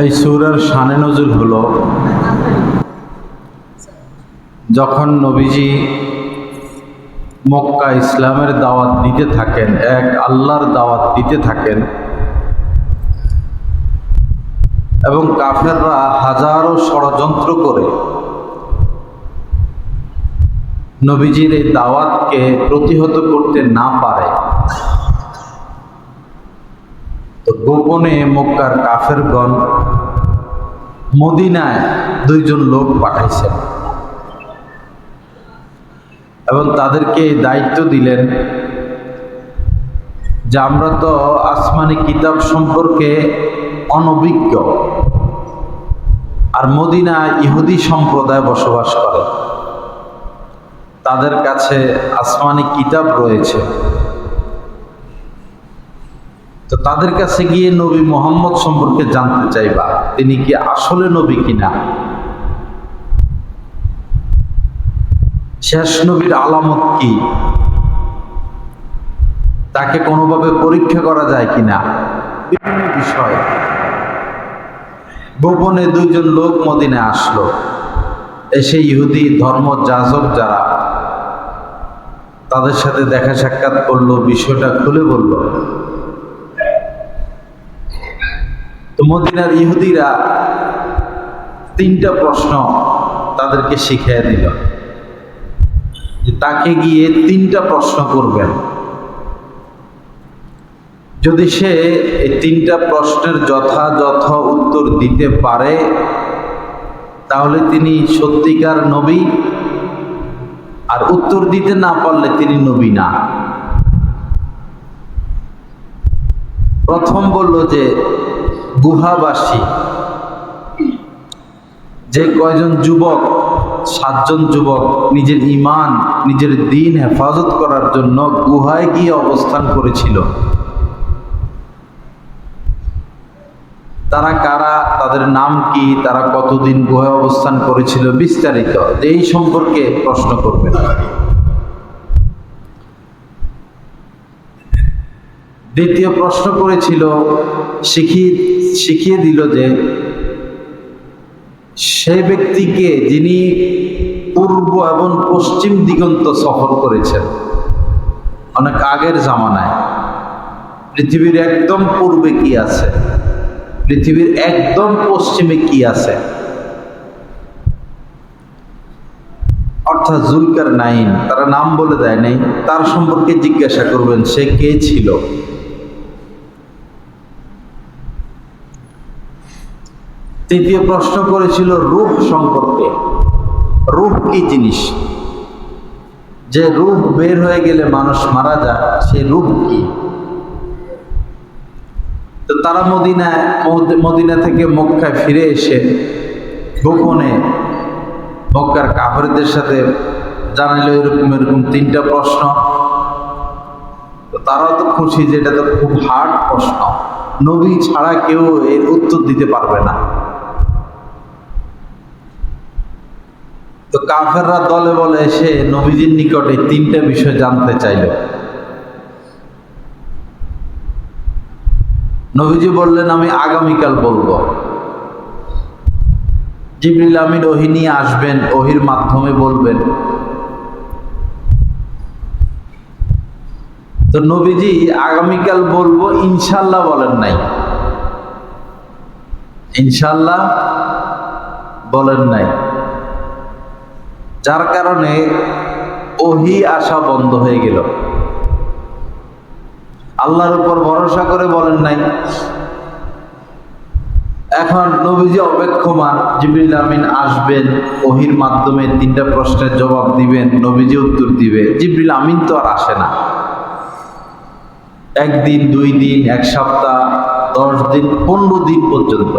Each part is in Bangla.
এই সূরার শানে নজুল হলো যখন নবীজি মক্কা ইসলামের দাওয়াত দিতে থাকেন, এক আল্লাহর দাওয়াত দিতে থাকেন এবং কাফেররা হাজারো ষড়যন্ত্র করে নবীজির এই দাওয়াতকে প্রতিহত করতে না পারে, তো গোপনে মক্কার কাফেরগণ মদিনায় দুইজন লোক পাঠাইছেন এবং তাদেরকে এই দায়িত্ব দিলেন যে আমরা তো আসমানি কিতাব সম্পর্কে অনভিজ্ঞ, আর মদিনায় ইহুদি সম্প্রদায় বসবাস করে, তাদের কাছে আসমানি কিতাব রয়েছে। তো তাদের কাছে গিয়ে নবী মুহাম্মদ সম্পর্কে জানতে চাইবা, তিনি কি আসলে নবী কিনা, শেষ নবীর আলামত কি, তাকে কোনোভাবে পরীক্ষা করা যায় কিনা, বিভিন্ন বিষয়। গোপনে দুইজন লোক মদিনায় আসলো, এসে ইহুদি ধর্ম যাজক যারা তাদের সাথে দেখা সাক্ষাৎ করলো, বিষয়টা খুলে বলল। তো মদিনার ইহুদিরা তিনটা প্রশ্ন তাদেরকে শিখিয়ে দিল যে তাকে গিয়ে তিনটা প্রশ্ন করবেন, যদি সে এই তিনটা প্রশ্নের যথাযথ উত্তর দিতে পারে তাহলে তিনি সত্যিকার নবী, আর উত্তর দিতে না পারলে তিনি নবী না। প্রথম বলল যে গুহাবাসী যে কয়জন যুবক, 7 জন যুবক নিজের ঈমান, নিজের দ্বীন হেফাজত করার জন্য গুহায় গিয়ে অবস্থান করেছিল, তারা কারা, তাদের নাম কি, তারা কতদিন গুহায় অবস্থান করেছিল, বিস্তারিত এই সম্পর্কে প্রশ্ন করবেন। দ্বিতীয় প্রশ্ন করেছিল, শিখিয়ে দিল যে সেই ব্যক্তিকে যিনি পূর্ব এবং পশ্চিম দিগন্ত সফর করেছেন অনেক আগের জামানায়, পৃথিবীর একদম পূর্বে কি আছে, পৃথিবীর একদম পশ্চিমে কি আছে, অর্থাৎ যুলকারনাইন, তারা নাম বলে দেয় নাই, তার সম্পর্কে জিজ্ঞাসা করবেন সে কে ছিল। তৃতীয় প্রশ্ন করেছিল রূহ সম্পর্কে, রূহ কি জিনিস, যে রূহ বের হয়ে গেলে মানুষ মারা যায়, সে রূহ কি। তো তারা মদিনা থেকে মক্কায় ফিরে এসে গোপনে মক্কার কাফেরদের সাথে জানাইল এরকম তিনটা প্রশ্ন। তো তারাও তো খুশি যে এটা তো খুব হার্ড প্রশ্ন, নবী ছাড়া কেউ এর উত্তর দিতে পারবে না। তো কাফেররা দলে বলে এসে নবীজির নিকটে তিনটা বিষয় জানতে চাইল। নবীজি বললেন আমি আগামীকাল বলবো। জিবরিল আমিন ওহী নিয়ে আসবেন, ওহীর মাধ্যমে বলবেন। তো নবীজি আগামীকাল বলবো ইনশাআল্লাহ বলেন নাই, ইনশাআল্লাহ বলেন নাই, যার কারণে ওহী আসা বন্ধ হয়ে গেল। আল্লাহর উপর ভরসা করে বলেন নাই। এখন নবীজি অপেক্ষমান, জিবরিল আমিন আসবেন, ওহীর মাধ্যমে তিনটা প্রশ্নের জবাব দিবেন, নবীজি উত্তর দিবে। জিবরিল আমিন তো আর আসে না, 1 দিন 2 দিন 1 সপ্তাহ 10 দিন 15 দিন পর্যন্ত।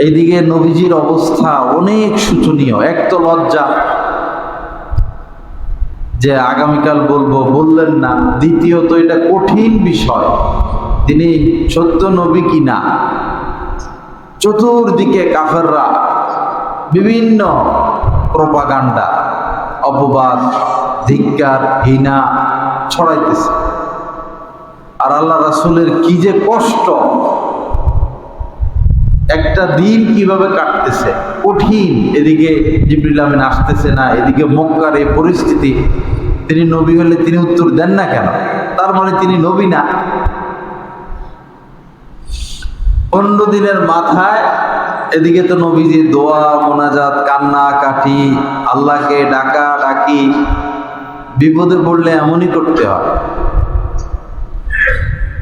এইদিকে নবীজির অবস্থা অনেক শোচনীয়। এক তো লজ্জা যে আগামীকাল বলবো, বললেন না। দ্বিতীয়ত এটা কঠিন বিষয়, তিনি সত্য নবী কিনা। চতুর্দিকে কাফেররা বিভিন্ন প্রপাগান্ডা, অপবাদ, ধিক্কার, ঘৃণা ছড়াইতেছে। আর আল্লাহ রাসূলের কি যে কষ্ট, একটা দিন কিভাবে কাটতেছে, কঠিন, এদিকে জিবরিল আমিন আসতেছে না, এদিকে মক্কার এই পরিস্থিতি। তিনি নবী হলে তিনি উত্তর দেন না কেন? তার মানে তিনি নবী না। 15 দিনের মাথায় এদিকে তো নবীজি দোয়া মোনাজাত, কান্না কাটি, আল্লাহকে ডাকা ডাকি, বিপদে পড়লে এমনই করতে হয়।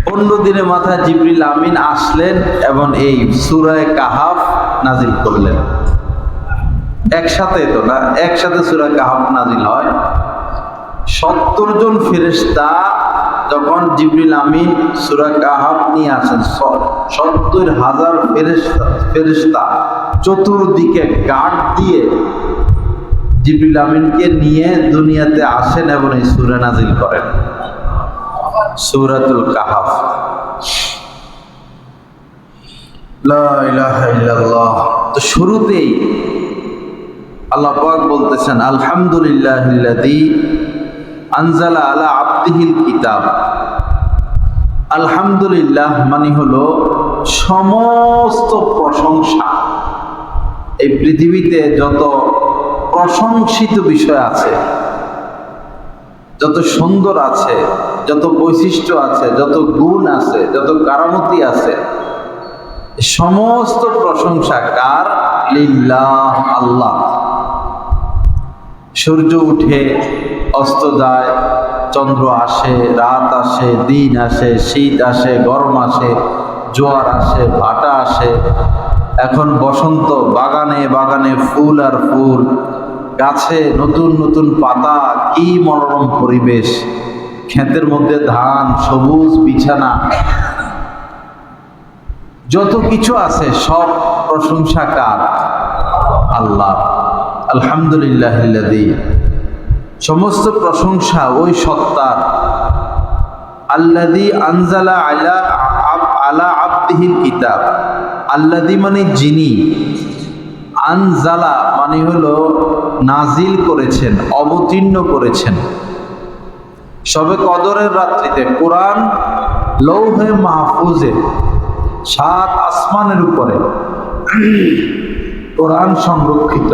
15 দিনের মাথায় জিবরিল আমিন আসলেন এবং এই সূরা কাহাফ নাজিল করলেন। একসাথে তো না, একসাথে সূরা কাহাফ নাজিল হয়। 70 জন ফেরেশতা যখন জিবরিল আমিন সূরা কাহাফ নিয়ে আসেন, 70,000 ফেরেশতা চতুর্দিকে গার্ড দিয়ে জিবরিল আমিনকে নিয়ে দুনিয়াতে আসেন এবং এই সূরা নাজিল করেন, সূরাতুল কাহাফ। লা ইলাহা ইল্লাল্লাহ। তো শুরুতেই আল্লাহ পাক বলতেছেন আলহামদুলিল্লাহিল্লাযী আনজালা আলা আবদিহিল কিতাব। আলহামদুলিল্লাহ মানে হলো সমস্ত প্রশংসা। এই পৃথিবীতে যত প্রশংসিত বিষয় আছে, যত সুন্দর আছে, যত বৈশিষ্ট্য আছে, যত গুণ আছে, যত কারামতি আছে, সমস্ত প্রশংসা কার? লিল্লাহ, আল্লাহ। সূর্য উঠে অস্ত যায়, চন্দ্র আসে, রাত আসে, দিন আসে, শীত আসে, গরম আসে, জোয়ার আসে, ভাটা আসে। এখন বসন্ত, বাগানে বাগানে ফুল আর ফুল, গাছে নতুন নতুন পাতা, কি মনোরম পরিবেশ, ক্ষেতের মধ্যে ধান, সবুজ বিছানা, যত কিছু আছে সব প্রশংসা কার? আল্লাহ। আলহামদুলিল্লাহিল্লাযী, সমস্ত প্রশংসা ওই সত্তার। আল্লাযী আনজালা আলা আবদিহিল কিতাব। আল্লাযী মানে যিনি, আনজালা মানে হলো নাজিল করেছেন, অবতীর্ণ করেছেন। শবে কদরের রাত্রিতে কোরআন লৌহে মাহফুজে, 7 আসমানের উপরে কোরআন সংরক্ষিত।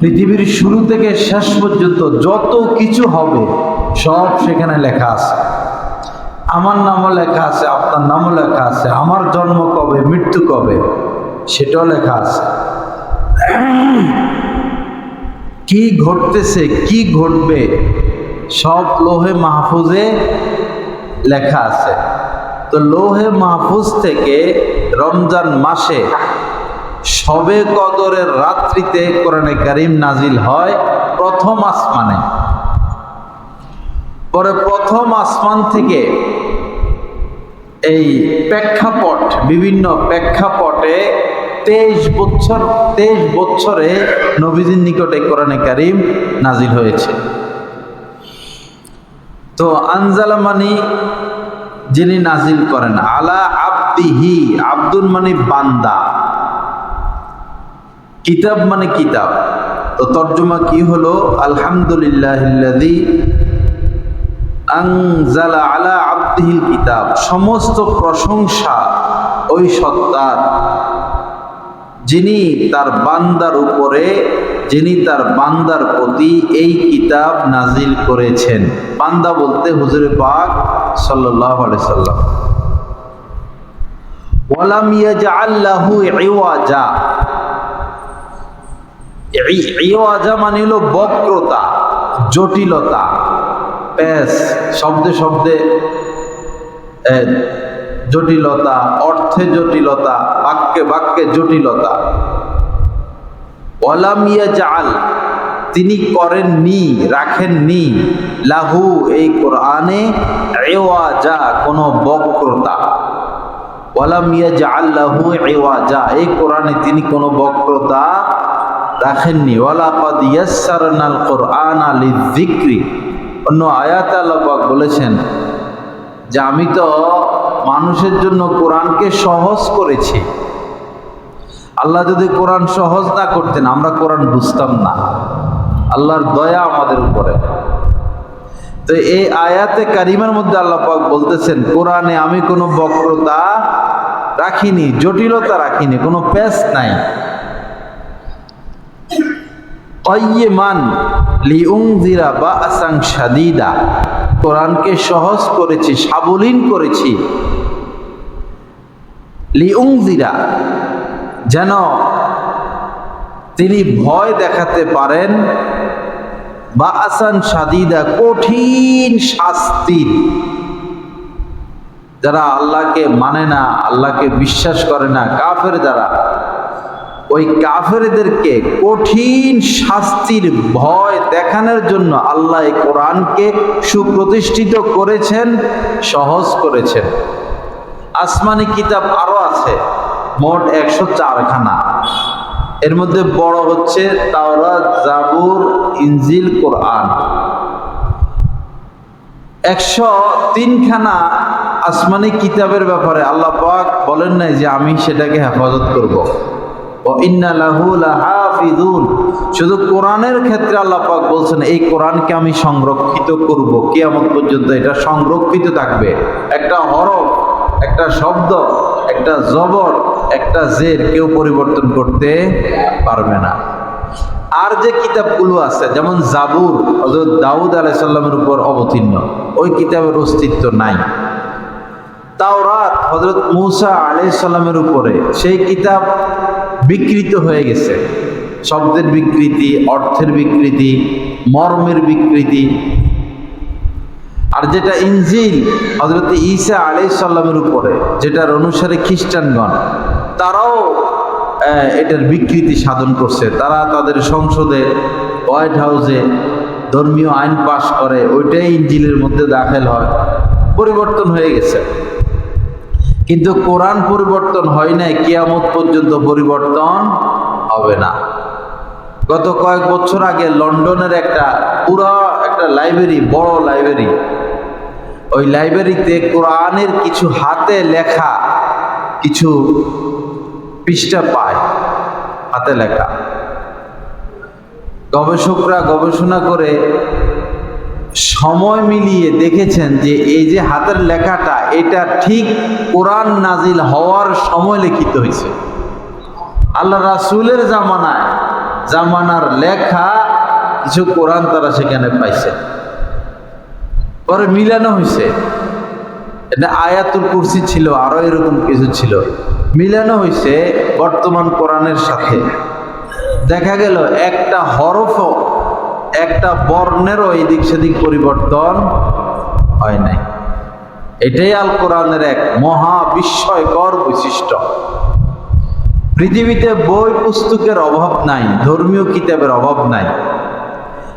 পৃথিবীর শুরু থেকে শেষ পর্যন্ত যত কিছু হবে সব সেখানে লেখা আছে। আমার নামও লেখা আছে, আপনার নামও লেখা আছে, আমার জন্ম কবে, মৃত্যু কবে সেটাও লেখা আছে। কি ঘটতেছে, কি ঘটবে সব লোহে মাহফুজে লেখা আছে। তো লোহে মাহফুজ থেকে রমজান মাসে শবে কদরের রাত্রিতে কোরআনে কারীম নাজিল হয় প্রথম আসমানে। পরে প্রথম আসমান থেকে এই প্রেক্ষাপট, বিভিন্ন প্রেক্ষাপটে 23 বছরে নবীজির নিকটে কোরআনে কারীম নাজিল হয়েছে। তো আনজালা মানি যিনি নাজিল করেন, আলা আবদিহি, আব্দুল মানে বান্দা, কিতাব মানে কিতাব। তো তর্জমা কি হলো? আলহামদুলিল্লাহিল্লাযী আনজালা আলা আবদিহিল কিতাব। সমস্ত প্রশংসা ওই সত্তার যিনি তার বান্দার উপরে, যিনি তার বান্দার প্রতি এই কিতাব নাজিল করেছেন। বান্দা বলতে হুজুরে পাক সাল্লাল্লাহু আলাইহি সাল্লাম। ওয়ালাম ইয়াজআল লাহু ইওয়াজা। ইওয়াজা মানে হলো বক্রতা, জটিলতা। প্যাস, শব্দে শব্দে জটিলতা, অর্থে জটিলতা, বাক্যে বাক্যে জটিলতা। ওয়ালাম ইয়াজআল, তিনি করেননি, রাখেননি, লাহু এই কোরআনে, ইওয়াজা কোনো বক্রতা। ওয়ালাম ইয়াজআল লাহু ইওয়াজা, এই কোরআনে তিনি কোনো বক্রতা রাখেননি। ওয়ালাকাদ ইয়াসসারনাল কোরআনা লিযিকরি। অন্য আয়াতে আল্লাহ পাক বলেছেন যে আমি তো মানুষের জন্য কোরআনকে সহজ করেছি। আল্লাহ যদি কোরআন সহজ না করতেন আমরা কোরআন বুঝতাম না। আল্লাহর দয়া আমাদের উপরে। তো এই আয়াতে কারিমার মধ্যে আল্লাহ পাক বলতেছেন কোরআনে আমি কোনো বক্রতা রাখিনি, জটিলতা রাখিনি, কোনো পেশ নাই। কাইয়িমান লিউনযিরা বা'সান শাদীদা, কোরআনকে সহজ করেছি, সাবলীল করেছি। লিউনযিরা, যেন তিনি ভয় দেখাতে পারেন, বা'সান শাদীদা, কঠিন শাস্তির। যারা আল্লাহকে মানে না, আল্লাহকে বিশ্বাস করে না, কাফের যারা, ওই কাফেরদেরকে কঠিন শাস্তির ভয় দেখানোর জন্য আল্লাহ এই কোরআনকে সুপ্রতিষ্ঠিত করেছেন, সহজ করেছেন। আসমানি কিতাব আরো আছে, মোট 104 খানা। এর মধ্যে বড় হচ্ছে তাওরাত, জাবুর, ইনজিল, কোরআন। 103 খানা আসমানি কিতাবের ব্যাপারে আল্লাহ পাক বলেন নাই যে আমি সেটাকে হেফাজত করব। ওয়া ইন্না লাহু লাহাফিজুন, শুধু কোরআনের ক্ষেত্রে আল্লাহ পাক বলছেন এই কোরআনকে আমি সংরক্ষিত করব, কিয়ামত পর্যন্ত এটা সংরক্ষিত থাকবে। একটা হরফ, একটা শব্দ, একটা জবর, একটা জের কেউ পরিবর্তন করতে পারবে না। আর যে কিতাবগুলো আছে, যেমন জাবুর হযরত দাউদ আলাইহিস সালামের উপর অবতীর্ণ, ওই কিতাবের অস্তিত্ব নাই। তাওরাত হযরত মূসা আলাইহিস সালামের উপরে, সেই কিতাব বিকৃত হয়ে গেছে, শব্দের বিকৃতি, অর্থের বিকৃতি, মর্মের বিকৃতি। আর যেটা ইনজিল হযরত ঈসা আলাইহিস সালামের উপরে, যেটার অনুসারে খ্রিস্টানগণ, তারাও এটার বিকৃতি সাধন করছে। তারা তাদের সংসদে, হোয়াইট হাউসে ধর্মীয় আইন পাশ করে, ওইটাই ইনজিলের মধ্যে দাখিল হয়, পরিবর্তন হয়ে গেছে। কিন্তু কোরআন পরিবর্তন হয় নাই, কিয়ামত পর্যন্ত পরিবর্তন হবে না। গত কয়েক বছর আগে লন্ডনের একটা লাইব্রেরি, বড় লাইব্রেরি, ওই লাইব্রেরিতে কোরআনের কিছু হাতে লেখা কিছু পৃষ্ঠা পায়, হাতে লেখা। গবেষকরা গবেষণা করে সময় মিলিয়ে দেখেছেন যে এই যে হাতের লেখাটা, এটা ঠিক কোরআন নাজিল হওয়ার সময় লিখিত হয়েছে। আল্লাহ রাসূলের জামানার লেখা কিছু কোরআন তারা সেখানে পাইছে, পরে মিলানো হয়েছে। এটা আয়াতুল কুরসি ছিল, আরো এরকম কিছু ছিল, মিলানো হয়েছে বর্তমান কোরআনের সাথে। দেখা গেল একটা হরফও, একটা বর্ণেরও এদিক সেদিক পরিবর্তন হয় নাই। এটাই আল কোরআনের এক মহা বিস্ময়কর বৈশিষ্ট্য। পৃথিবীতে বই পুস্তকের অভাব নাই, ধর্মীয় কিতাবের অভাব নাই,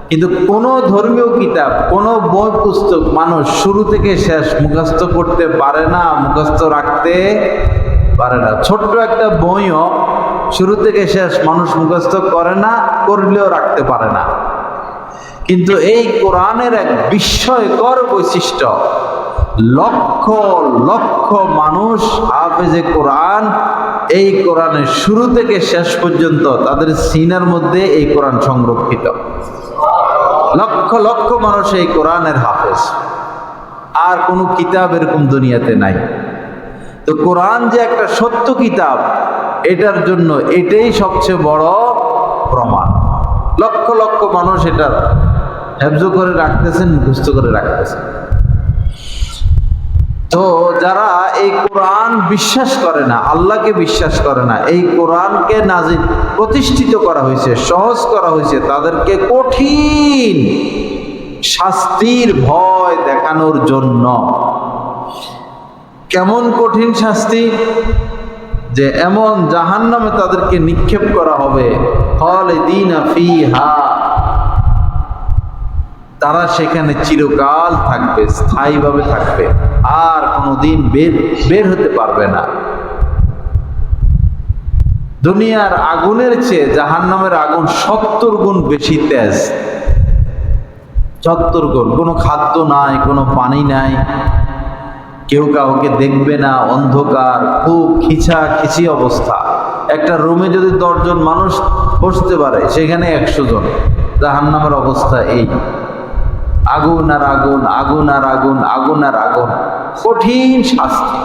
কিন্তু কোন ধর্মীয় কিতাব, কোন বই পুস্তক মানুষ শুরু থেকে শেষ মুখস্থ করতে পারে না, মুখস্থ রাখতে পারে না। ছোট্ট একটা বইও শুরু থেকে শেষ মানুষ মুখস্থ করে না, করলেও রাখতে পারে না। কিন্তু এই কোরআনের এক বিস্ময়কর বৈশিষ্ট্য, লক্ষ লক্ষ মানুষ হাফেজে কোরআন, এই কোরআনের শুরু থেকে শেষ পর্যন্ত তাদের সিনার মধ্যে এই কোরআন সংরক্ষিত। লক্ষ লক্ষ মানুষ এই কোরআনের হাফেজ, আর কোনো কিতাব এরকম দুনিয়াতে নাই। তো কোরআন যে একটা সত্য কিতাব, এটার জন্য এটাই সবচেয়ে বড় প্রমাণ। লক্ষ লক্ষ মানুষ এটার হেফজ করে রাখতেছেন, মুখস্থ করে রাখতেছেন। তো যারা এই কোরআন বিশ্বাস করে না, আল্লাহকে বিশ্বাস করে না, এই কোরআনকে নাজিল প্রতিষ্ঠিত করা হয়েছে, সহজ করা হয়েছে, তাদেরকে কঠিন শাস্তির ভয় দেখানোর জন্য। কেমন কঠিন শাস্তি? যে এমন জাহান্নামে তাদেরকে নিক্ষেপ করা হবে, খালিদিনা ফিহা, তারা সেখানে চিরকাল থাকবে, স্থায়ীভাবে থাকবে, আর কোনোদিন বের হতে পারবে না। দুনিয়ার আগুনের চেয়ে জাহান্নামের আগুন 70 গুণ বেশি তেজ। 70 গুণ। কোনো খাদ্য নাই, কোনো পানি নাই, কেউ কাউকে দেখবে না, অন্ধকার, খুব খিচাখিচি অবস্থা। একটা রুমে যদি 10 জন মানুষ বসতে পারে, সেখানে 100 জন। জাহান্নামের অবস্থা এই, আগুন আর আগুন, আগুন আর আগুন, আগুন আর আগুন, কঠিন শাস্তি।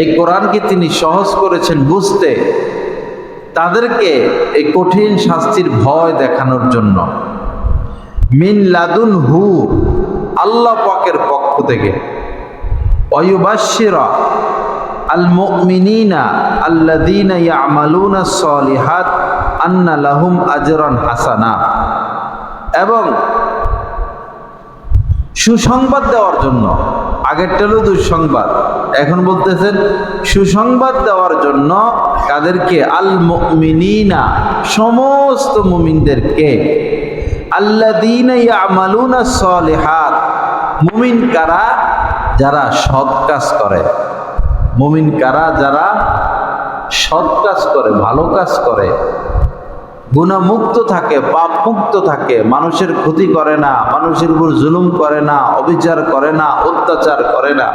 এই কোরআনকে তিনি সহজ করেছেন বুঝতে, তাদেরকে এই কঠিন শাস্তির ভয় দেখানোর জন্য। মিন লাদুন হু, আল্লাহ পাকের পক্ষ থেকে। ওয়ায়ুবাশশিরা আল মুমিনিনা আল্লাযীনা ইয়ামালুনাস সালিহাত আন্না লাহুম আজরান হাসানা, এবং সুসংবাদ দেওয়ার জন্য। আগেরটা হলো দুঃসংবাদ, এখন বলতেছেন সুসংবাদ দেওয়ার জন্য কাদেরকে? আল মুমিনিনা, সমস্ত মুমিনদেরকে। আল্লাযীনা ইয়ামালুনাস সালিহাত, মুমিন কারা? যারা সৎ কাজ করে। মুমিন কারা? যারা সৎ কাজ করে, ভালো কাজ করে, গুনাহমুক্ত থাকে, পাপ মুক্ত থাকে, মানুষের ক্ষতি করে না, মানুষের উপর জুলুম করে না, অবিচার করে না, অত্যাচার করে না,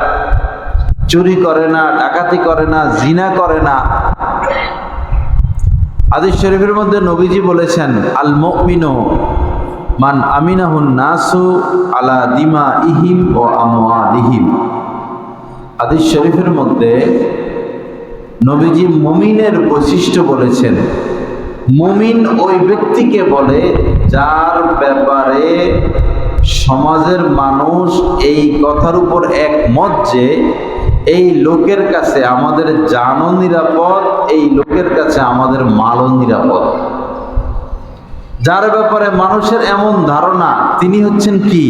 চুরি করে না, ডাকাতি করে না, জিনা করে না। হাদিস শরীফের মধ্যে নবীজি বলেছেন, আল মুমিনু মান আমিনাহুন নাসু আলা দিমাইহিম ওয়া আমওয়ালিহিম। হাদিস শরীফের মধ্যে নবীজি মুমিনের বৈশিষ্ট্য বলেছেন, মুমিন ওই ব্যক্তিকে বলে যার ব্যাপারে সমাজের মানুষ এই কথার উপর একমত যে এই লোকের কাছে আমাদের জানও নিরাপদ, এই লোকের কাছে আমাদের মালও নিরাপদ। যার ব্যাপারে মানুষের এমন ধারণা, তিনি হচ্ছেন কি?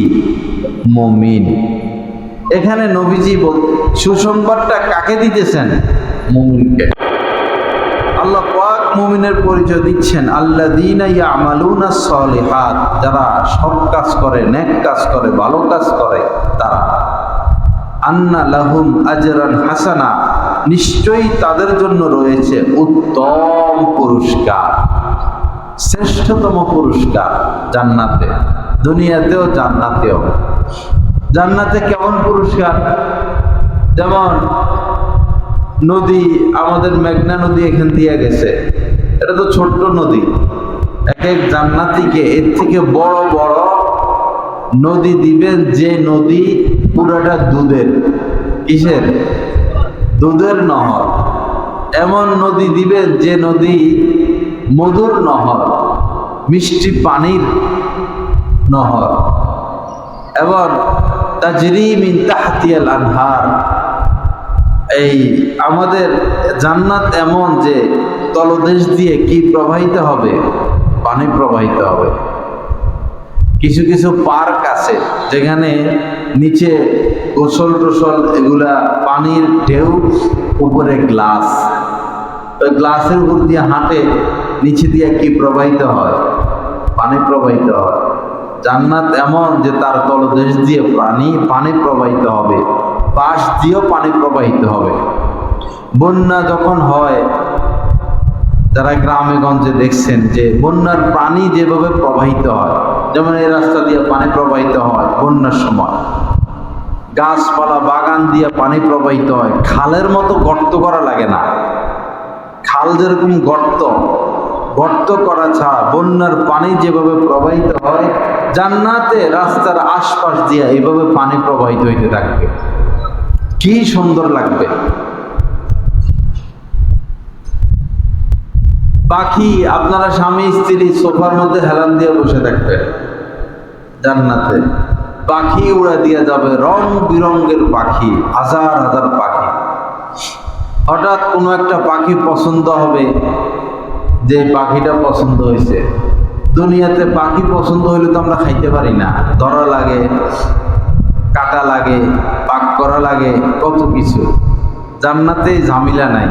মুমিন। এখানে নবীজি সুসংবাদটা কাকে দিতেছেন? মুমিনকে। আল্লাহ পাক মুমিনের পরিচয় দিচ্ছেন, আল্লাযীনা ইয়ামালুনাস সালিহাত, যারা সৎ কাজ করে, নেক কাজ করে, ভালো কাজ করে, তারা। আন্না লাহুম আজরান হাসানা, নিশ্চয়ই তাদের জন্য রয়েছে উত্তম পুরস্কার, শ্রেষ্ঠতম পুরস্কার জান্নাতে, দুনিয়াতেও জান্নাতেও। জান্নাতে কেমন পুরস্কার? যেমন নদী, আমাদের মেঘনা নদী এখান দিয়ে গেছে, এটা তো ছোট্ট নদী। এক এক জান্নাতীকে এর থেকে বড় বড় নদী দিবেন, যে নদী পুরাটা দুধের। কিসের? দুধের নহর। এমন নদী দিবেন যে নদী মধুর নহর, মিষ্টি পানির নহর। এবং তাজরি মিন তাহতিয়াল আনহার, এই আমাদের জান্নাত এমন যে তলদেশ দিয়ে কি প্রবাহিত হবে? পানি প্রবাহিত হবে। কিছু কিছু পার্ক আছে যেখানে নিচে গোসল টোসল, এগুলা পানির ঢেউ, উপরে গ্লাস, ওই গ্লাসের উপর দিয়ে হাঁটে, নিচে দিয়ে কি প্রবাহিত হয়? পানি প্রবাহিত হয়। জান্নাত এমন যে তার তলদেশ দিয়ে পানি প্রবাহিত হবে, পাশ দিয়েও পানি প্রবাহিত হবে। বন্যা যখন হয়, যারা গ্রামে গঞ্জে দেখছেন যে বন্যার পানি যেভাবে প্রবাহিত হয়, যেমন এই রাস্তা দিয়ে পানি প্রবাহিত হয় বন্যার সময়, গাছপালা বাগান দিয়ে পানি প্রবাহিত হয়, খালের মতো গর্ত করা লাগে না। খাল যেরকম গর্ত করা ছাড়া বন্যার পানি যেভাবে প্রবাহিত হয়, জান্নাতে রাস্তার আশপাশ দিয়ে এইভাবে পানি প্রবাহিত হইতে থাকবে। কি সুন্দর লাগবে! পাখি, আপনারা স্বামী স্ত্রী সোফার মধ্যে হেলান দিয়ে বসে থাকবে জান্নাতে, পাখি উড়া দিয়ে যাবে, রং বিরঙ্গের পাখি, হাজার হাজার পাখি। হঠাৎ কোনো একটা পাখি পছন্দ হবে, যে পাখিটা পছন্দ হয়েছে। দুনিয়াতে পাখি পছন্দ হইলে তো আমরা খাইতে পারি না, ধরা লাগে, কাটা লাগে, পাক করা লাগে, কত কিছু। জান্নাতে ঝামেলা নাই,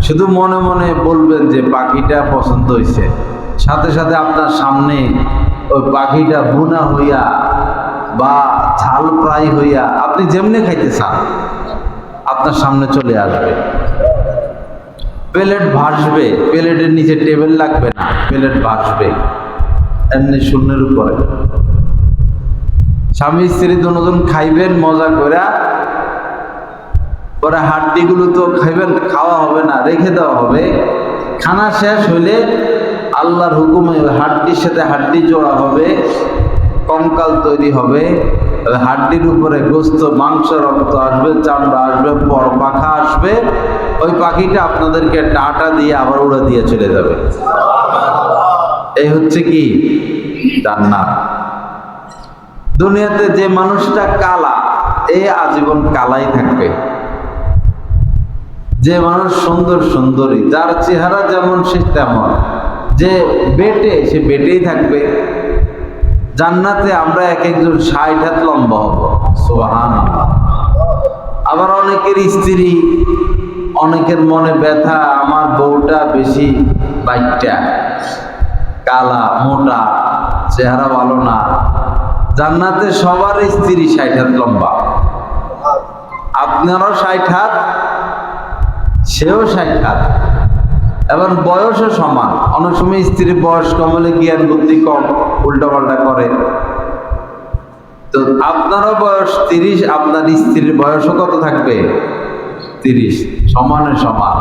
শুধু মনে মনে বলবেন যে পাখিটা পছন্দ হয়েছে, সাথে সাথে আপনার সামনে ওই পাখিটা ভুনা হইয়া বা ঝাল ফ্রাই হইয়া, আপনি যেমনি খাইতে চান আপনার সামনে চলে আসবে। প্লেট ভাসবে, প্লেটের নিচে টেবিল লাগবে না, প্লেট ভাসবে এমনি শূন্যের উপরে। স্বামী স্ত্রী দুজন খাইবেন মজা করে, পরে হাড্ডিগুলো তো খাইবেন, খাওয়া হবে না, রেখে দেওয়া হবে। খানা শেষ হইলে আল্লাহর হুকুমে হাড্ডির সাথে হাড্ডি জোড়া হবে, কঙ্কাল তৈরি হবে, হাড্ডির উপরে গোস্ত, মাংস, রক্ত আসবে, চামড়া আসবে, পর পাখা আসবে। ওই পাখিটা আপনাদেরকে টাটা দিয়ে আবার উড়ে দিয়ে চলে যাবে। এই হচ্ছে কি জান্নাত। দুনিয়াতে যে মানুষটা কালা, এ আজীবন কালাই থাকবে। যে মানুষ সুন্দর সুন্দরী, যার চেহারা যেমন সে তেমন, যে বেটে সে বেটেই থাকবে। জান্নাতে আমরা এক একজন 60 হাত লম্বা হব, সুবহানাল্লাহ। আবার অনেকের স্ত্রী, অনেকের মনে ব্যথা, আমার বউটা বেশি বাইকটা, কালা, মোটা, চেহারা ভালো না। জান্নাতে সবার স্ত্রী 60 হাত লম্বা, আপনারও 60 হাত, সেও 60 হাত, এবং বয়সও সমান। অনেক সময় স্ত্রীর বয়স কম হলে জ্ঞান বুদ্ধি কম, উল্টাপাল্টা করে। তো আপনারও বয়স 30, আপনার স্ত্রীর বয়সও কত থাকবে? 30, সমানে সমান।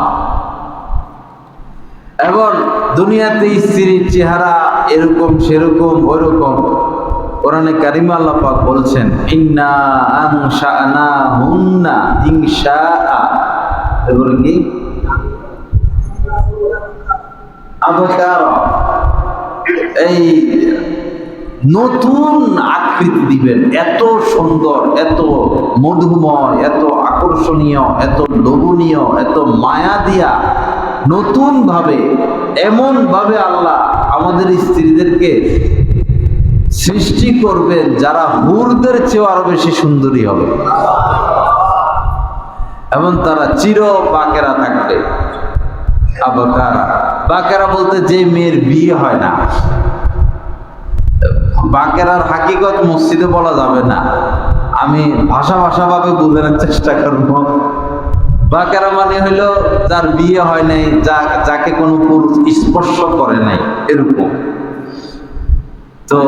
এবং দুনিয়াতে স্ত্রীর চেহারা এরকম সেরকম ওইরকম, কোরআনে কারিমে আল্লাহ পাক বলছেন, ইন্না আনশানাহুন্না ইনশাআ। এরপরে কি? আবকারা। এই নতুন আকৃতি দিবেন, এত সুন্দর, এত মধুময়, এত আকর্ষণীয়, এত লোভনীয়, এত মায়া দিয়া নতুন ভাবে, এমন ভাবে আল্লাহ আমাদের স্ত্রীদেরকে সৃষ্টি করবেন যারা হুরদের চেয়ে আরো বেশি সুন্দরী হবে, এবং তারা চির বাকেরা থাকবে। আবকারা, বাকেরা বলতে যে মেয়ের বিয়ে হয় না। বাকেরার হাকিকত মসজিদে বলা যাবে না, আমি ভাষা ভাবে বোঝানোর চেষ্টা করব। বাকেরা মানে হইল যার বিয়ে হয় নাই, যাকে কোনো পুরুষ স্পর্শ করে নাই, এরকম। তো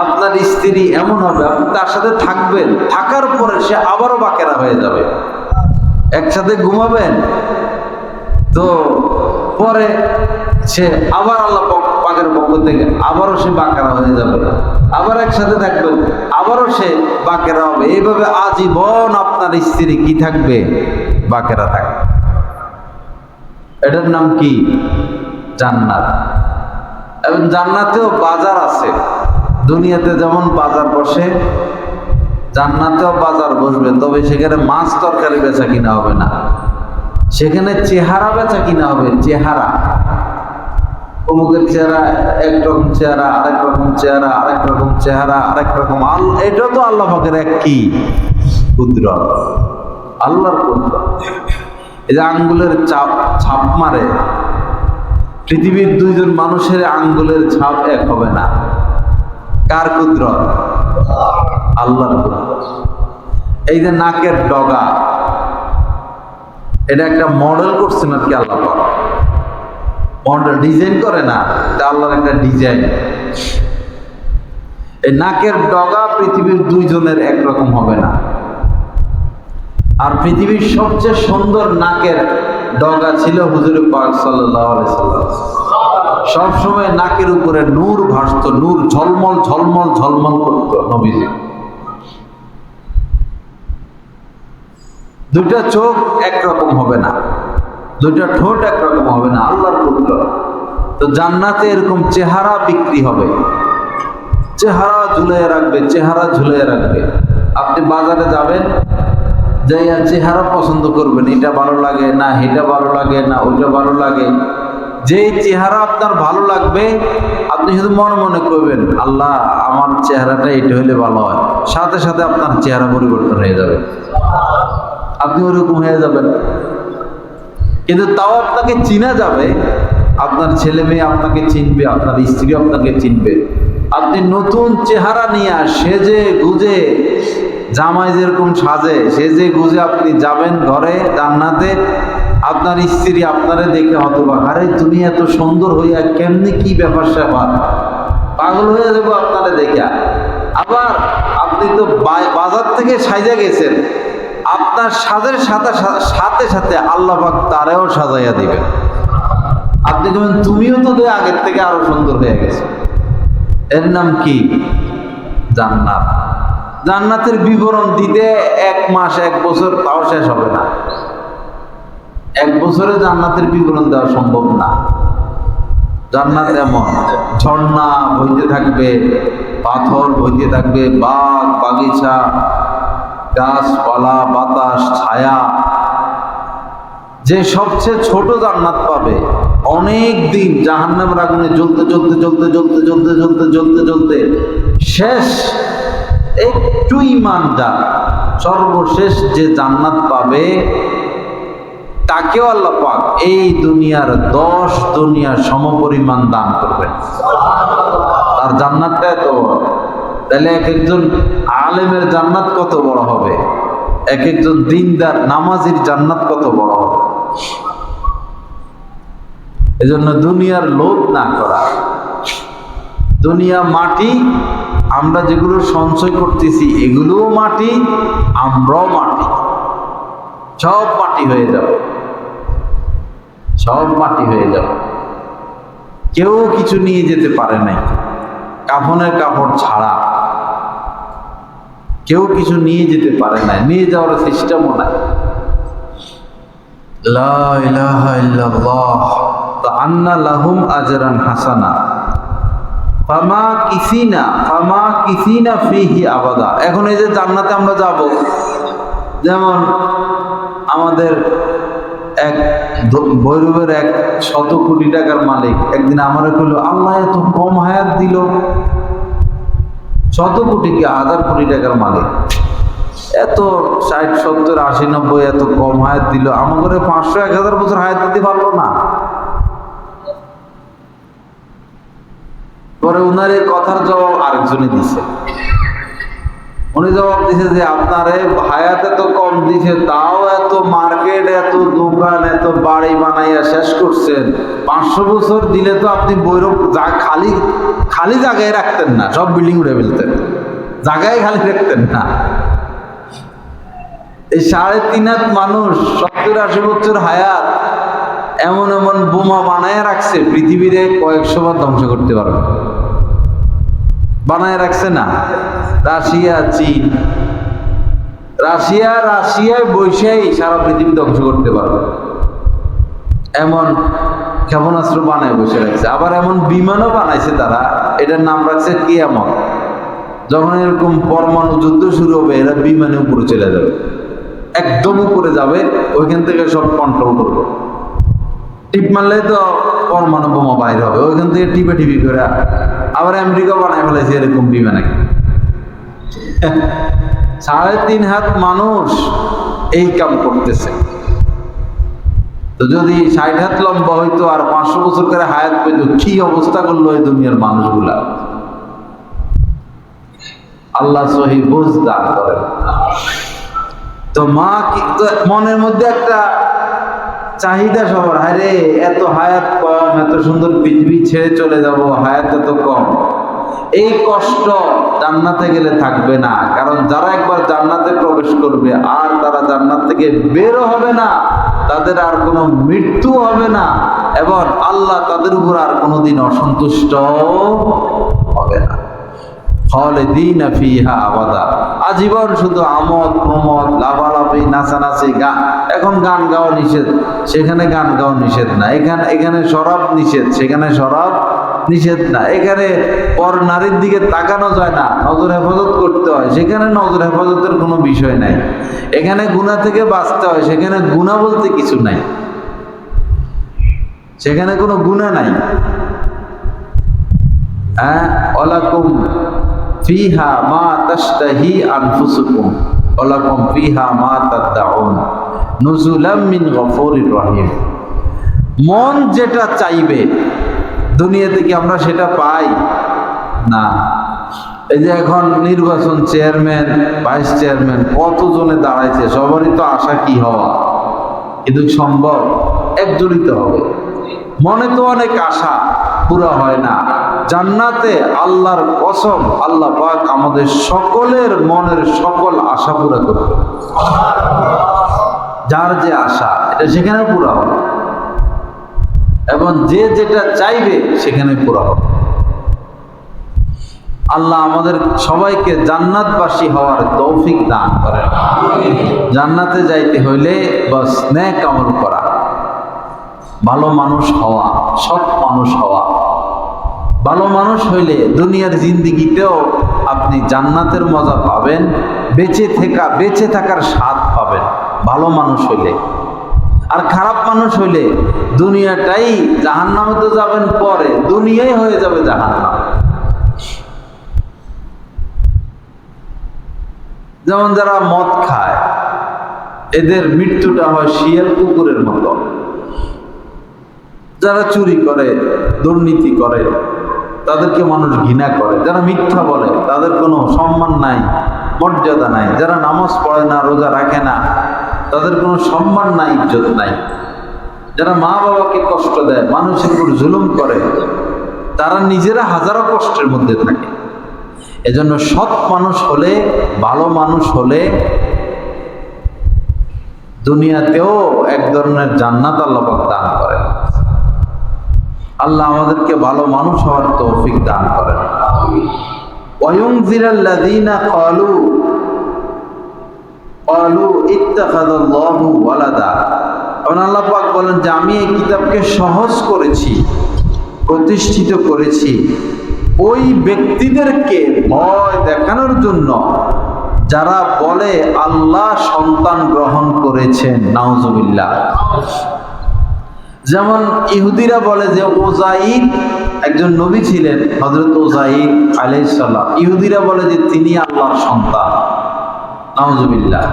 আপনার স্ত্রী এমন হবে, আপনি তার সাথে থাকবেন, থাকার পরে সে আবারও বাকেরা হয়ে যাবে। একসাথে ঘুমাবেন, তো পরে সে আবার আল্লাহ পাকের পক্ষ থেকে আবারও সে বাকেরা হয়ে যাবে। আবার একসাথে থাকবেন, আবারও সে বাকেরা হবে। এইভাবে আজীবন আপনার স্ত্রী কি থাকবে? বাকেরা থাকবে। এটার নাম কি? জান্নাত। এবং জান্নাতেও বাজার আছে। দুনিয়াতে যেমন বাজার বসে, জান্নাতেও বাজার বসবে, তবে সেখানে মাছ তরকারি বেচা কিনা হবে না, সেখানে চেহারা বেচা কিনা হবে। চেহারা, অমুকের চেহারা একরকম চেহারা, আরেক রকম চেহারা, আরেক রকম চেহারা, আরেক রকম। এটা তো আল্লাহ পাকের এক কি কুদরত, আল্লাহর কুদরত। এই যে আঙ্গুলের ছাপ মারে, পৃথিবীর 2 জন মানুষের আঙ্গুলের ছাপ এক হবে না। কার কুদরত? আল্লাহর কুদরত। এই যে নাকের ডগা, এটা একটা মডেল করছেন আর কি আল্লাহ পাক। মডেল ডিজাইন করে না, এটা আল্লাহর একটা ডিজাইন। এই নাকের ডগা পৃথিবীর 2 জনের একরকম হবে না। আর পৃথিবীর সবচেয়ে সুন্দর নাকের ডগা ছিল হুজুর পাক সাল্লাল্লাহু আলাইহি সাল্লাম। সবসময় নাকের উপরে নূর ভাসত, নূর ঝলমল ঝলমল ঝলমল করত নবীজি। 2টা চোখ একরকম হবে না, 2টা ঠোঁট একরকম হবে না, আল্লাহর কুদরত। তো জান্নাতে এরকম চেহারা বিক্রি হবে, চেহারা ঝুলিয়ে রাখবে, চেহারা ঝুলিয়ে রাখবে। আপনি বাজারে যাবেন, যাইয়া চেহারা পছন্দ করবেন, এটা ভালো লাগে না, এটা ভালো লাগে না, ওইটা ভালো লাগে। যেই চেহারা আপনার ভালো লাগবে, আপনি শুধু মনে মনে করবেন, আল্লাহ আমার চেহারাটা এটা হইলে ভালো হয়, সাথে সাথে আপনার চেহারা পরিবর্তন হয়ে যাবে, আপনি ওরকম হয়ে যাবেন। কিন্তু তাও আপনাকে চিনা যাবে, আপনার ছেলে মেয়ে আপনাকে চিনবে, আপনার স্ত্রী আপনাকে চিনবে। আপনি নতুন চেহারা নিয়ে সেজে গুজে, জামাই যেরকম সাজে সেজে গুজে আপনি যাবেন ঘরে জান্নাতে, আপনার স্ত্রী আপনারে দেখে হতবাক, আরে তুমি এত সুন্দর হইয়া কেমনি, কি ব্যাপার স্যাপার, পাগল হয়ে যাবো আপনারে দেখা। আবার আপনি তো বাজার থেকে সাইজা গেছেন, আপনার সাজের সাথে সাথে আল্লাহ পাক তারেও সাজাইয়া দিবেন। আপনি যেমন তুমিও তো আগের থেকে আরো সুন্দর হয়ে গেছে। এর নাম কি? জান্নাত। জান্নাতের বিবরণ দিতে 1 মাস 1 বছর তাও শেষ হবে না। 1 বছরে জান্নাতের বিবরণ দেওয়া সম্ভব না। জান্নাত এমন ঝর্ণা বইতে থাকবে, পাথর বইতে থাকবে, বাগ বাগিচা, গাছপালা, বাতাস, ছায়া। যে সবচেয়ে ছোট জান্নাত পাবে, অনেক দিন জাহান্নামের আগুনে জ্বলতে জ্বলতে জ্বলতে জ্বলতে জ্বলতে জ্বলতে জ্বলতে জ্বলতে শেষ একটু ঈমান যার, সর্বশেষ যে জান্নাত পাবে তাকেও আল্লাহ পাক এই দুনিয়ার 10 দুনিয়ার সমপরিমাণ দান করবেন। তার জান্নাতটা এত বড়। তাহলে এক একজন আলেমের জান্নাত কত বড় হবে, এক একজন দিনদার নামাজির জান্নাত কত বড় হবে। এজন্য দুনিয়ার লোভ না করা। দুনিয়া মাটি, আমরা যেগুলো সঞ্চয় করতেছি এগুলোও মাটি, আমরাও মাটি, সব মাটি হয়ে যাবে, সব মাটি হয়ে যাবে। কেউ কিছু নিয়ে যেতে পারে নাই, কাফনের কাপড় ছাড়া কেউ কিছু নিয়ে যেতে পারে নাই, নিয়ে যাওয়ার সিস্টেমও নাই। লা ইলাহা ইল্লাল্লাহ আন্না লাহুম আজরান হাসানা ফামা কিসিনা ফিহি আবাদা। এখন এই যে জান্নাতে আমরা যাব, যেমন আমাদের এক ভৈরবের 100 কোটি টাকার মালিক একদিন আমার কইল, আল্লাহ এত কম হায়াত দিল। 100 কোটি কি 1000 কোটি টাকার মালিক, এত 60 70 80 90 এত কম হায়াত দিল, আমাদের 500 1000 বছর হায়াত দিতে পারলো না। পরে উনার এই কথার জবাব আরেকজনে দিছে। উনি জবাব দিছে যে আপনারে হায়াত এত কম দিছে, তাও এত মার্কেট, এত দোকান, এত বাড়ি বানাইয়া শেষ করছেন। 500 বছর দিলে তো আপনি বৈরব খালি জায়গায় রাখতেন না, সব বিল্ডিং উড়ে ফেলতেন, জায়গায় খালি রাখতেন না। এই 3.5 হাত মানুষ 70-80 বছর হায়াত এমন এমন বোমা বানায় রাখছে, পৃথিবীরে কয়েকশো বার ধ্বংস করতে পারবে, বানায় রাখছে না। রাশিয়া, চীন, রাশিয়ায় বসেই সারা পৃথিবী ধ্বংস করতে পারবে, এমন ক্ষেপণাস্ত্র বানায় বসে রাখছে। আবার এমন বিমানও বানাইছে তারা, এটার নাম রাখছে কিয়ামত। যখন এরকম পরমাণু যুদ্ধ শুরু হবে, এরা বিমানে উপরে চলে যাবে, একদম উপরে যাবে, ওইখান থেকে সব কন্ট্রোল করবে। টিপ মারলে তো পরমাণু বোমা বাইর হবে, ওইখান থেকে টিপে করে। আবার আমেরিকা বানায় ফেলেছে এরকম বিমানে। 3.5 হাত মানুষ এই কাম করতেছে। তো যদি 60 হাত লম্বা হইতো আর 500 বছর করে হায়াত পেত, কি অবস্থা করলো এই দুনিয়ার মানুষগুলা। আল্লাহ সহি বুঝ দান করেন। তো মনের মধ্যে একটা চাহিদা সবার, হায়রে এত হায়াত কম, এত সুন্দর পৃথিবী ছেড়ে চলে যাব, হায়াত এত কম। এই কষ্ট জান্নাতে গেলে থাকবে না, কারণ যারা একবার জান্নাতে প্রবেশ করবে আর তারা জান্নাত থেকে বের হবে না, তাদের আর কোনো মৃত্যু হবে না, এবং আল্লাহ তাদের উপর আর কোনোদিন অসন্তুষ্ট হবে না। খালিদিনা ফিহা আবাদা, আজীবন শুধু আমোদ প্রমোদ, লাফালাফি, নাচানাচি, গান। এখন গান গাওয়া নিষেধ, সেখানে গান গাওয়া নিষেধ না। এখানে শরাব নিষেধ, সেখানে শরাব নিষেধ না। এখানে পর নারীর দিকে তাকানো যায় না, নজর হেফাজত করতে হয়, সেখানে নজর হেফাজতের কোনো বিষয় নাই। এখানে গুনাহ থেকে বাঁচতে হয়, সেখানে গুনাহ বলতে কিছু নাই, সেখানে কোনো গুনাহ নাই। ওয়ালাকুম ফিহা মা তাশতাহি আনফুসুকুম ওয়ালাকুম ফিহা মা তাদউন নুজুলাম মিন গফুরির রহিম। মন যেটা চাইবে দুনিয়াতে কি আমরা সেটা পাই না? এই যে এখন নির্বাচন, চেয়ারম্যান, ভাইস চেয়ারম্যান কতজনে দাঁড়াইছে, সবারই তো আশা কি হওয়া, কিন্তু সম্ভব একজনই তো হবে। মনে তো অনেক আশা, পুরো হয় না। জান্নাতে আল্লাহর কসম, আল্লাহ পাক আমাদের সকলের মনের সকল আশা পুরা করবে। যার যে আশা, এটা সেখানে পুরা হবে, এবং যে যেটা চাইবে সেখানে পুরা হবে। আল্লাহ আমাদের সবাইকে জান্নাতবাসী হওয়ার তৌফিক দান করেন। জান্নাতে যাইতে হইলে বাস নেক আমল করা, ভালো মানুষ হওয়া, সৎ মানুষ হওয়া। ভালো মানুষ হইলে দুনিয়ার জিন্দেগিতেও আপনি জান্নাতের মজা পাবেন, বেঁচে থাকার স্বাদ পাবেন ভালো মানুষ হইলে। আর খারাপ মানুষ হইলে দুনিয়াটাই জাহান্নামে তো যাবেন, পরে দুনিয়াই হয়ে যাবে জাহান্নাম। যেমন যারা মদ খায়, এদের মৃত্যুটা হয় শিয়াল কুকুরের মতো। যারা চুরি করে, দুর্নীতি করে, তাদেরকে মানুষ ঘৃণা করে। যারা মিথ্যা বলে, তাদের কোনো সম্মান নাই, মর্যাদা নাই। যারা নামাজ পড়ে না, রোজা রাখে না, তাদের কোনো সম্মান নাই, ইজ্জত নাই। যারা মা বাবাকে কষ্ট দেয়, মানুষের উপর জুলুম করে, তারা নিজেরা হাজারো কষ্টের মধ্যে থাকে। এজন্য সৎ মানুষ হলে, ভালো মানুষ হলে দুনিয়াতেও এক ধরনের জান্নাত আল্লাহ পাক দান করেন। আল্লাহ আমাদেরকে ভালো মানুষ হওয়ার তৌফিক দান করেন। ওয়ায়ুনজিরাল্লাযীনা ক্বালু ইত্তাখাযাল্লাহু ওয়ালাদা। আল্লাহ পাক বলেন যে আমি এই কিতাবকে সহজ করেছি, প্রতিষ্ঠিত করেছি ওই ব্যক্তিদেরকে ভয় দেখানোর জন্য যারা বলে আল্লাহ সন্তান গ্রহণ করেছেন, নাউজুবিল্লাহ। যেমন ইহুদিরা বলে যে ওজাইর একজন নবী ছিলেন, হযরত ওজাইর আলাইহিস সালাম। ইহুদিরা বলে যে তিনি আল্লাহর সন্তান, নাউজুবিল্লাহ।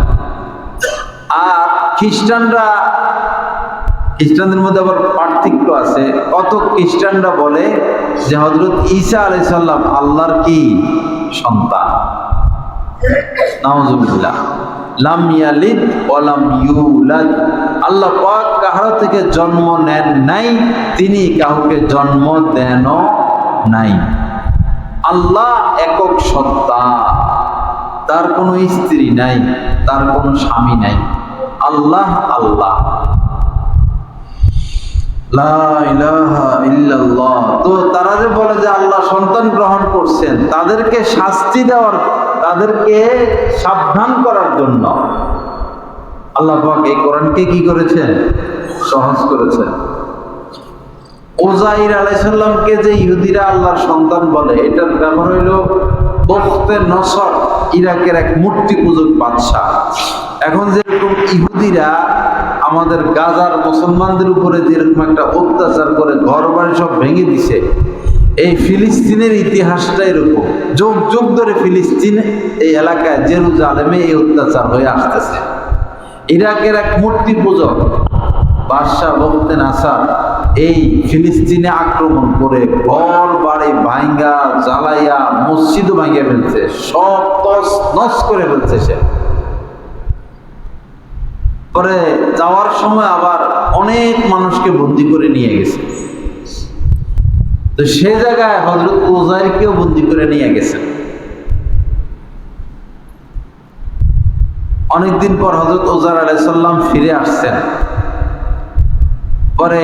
আর খ্রিস্টানদের মধ্যে আবার পার্থক্য আছে। কত খ্রিস্টানরা বলে যে হযরত ঈসা আলাইহিস সালাম আল্লাহর কি সন্তান, নাউজুবিল্লাহ। লাম ইয়ালিদ ওয়া লাম ইউলাদ, আল্লাহ পাক কারো থেকে জন্ম নেন নাই, তিনি কাউকে জন্ম দেনও নাই। আল্লাহ একক সত্তা, তার কোনো স্ত্রী নাই, তার কোনো স্বামী নাই। আল্লাহ আল্লাহ, লা ইলাহা ইল্লাল্লাহ। তো তারা যে বলে যে আল্লাহ সন্তান গ্রহণ করছেন, তাদেরকে শাস্তি দেওয়ার, তাদেরকে সাবধান করার জন্য আল্লাহ পাক এই কোরআনকে কি করেছেন? সহজ করেছেন। ওজাইর আলাইহিস সালামকে যে ইহুদিরা আল্লাহর সন্তান বলে, এটার ব্যবহার হইল বখতে নসর, ইরাকের এক মূর্তি পূজক বাদশা। এখন যেরকম ইহুদিরা আমাদের গাজার মুসলমানদের উপরে যেরকম একটা অত্যাচার করে ঘর বাড়ি সব ভেঙে দিছে, এই ফিলিস্তিনের ইতিহাসটা এরকম। যুগ যুগ ধরে ফিলিস্তিন এই এলাকায় জেরুজালেমে এই অত্যাচার হয়ে আসতেছে। ইরাকের এক মূর্তি পূজক বাদশা বখতে নাসার এই ফিলিস্তিনে আক্রমণ করে ঘর বাড়ি ভাঙ্গা জ্বালাইয়া মসজিদও ভাঙ্গিয়ে ফেলছে, সব তস নস করে ফেলছে সে। পরে যাওয়ার সময় আবার অনেক মানুষকে বন্দী করে নিয়ে গেছে। তো সে জায়গায় হযরত ওজাইরকেও বন্দী করে নিয়ে গেছেন। অনেকদিন পর হযরত ওজাইর আলাইহিস সালাম ফিরে আসছেন। পরে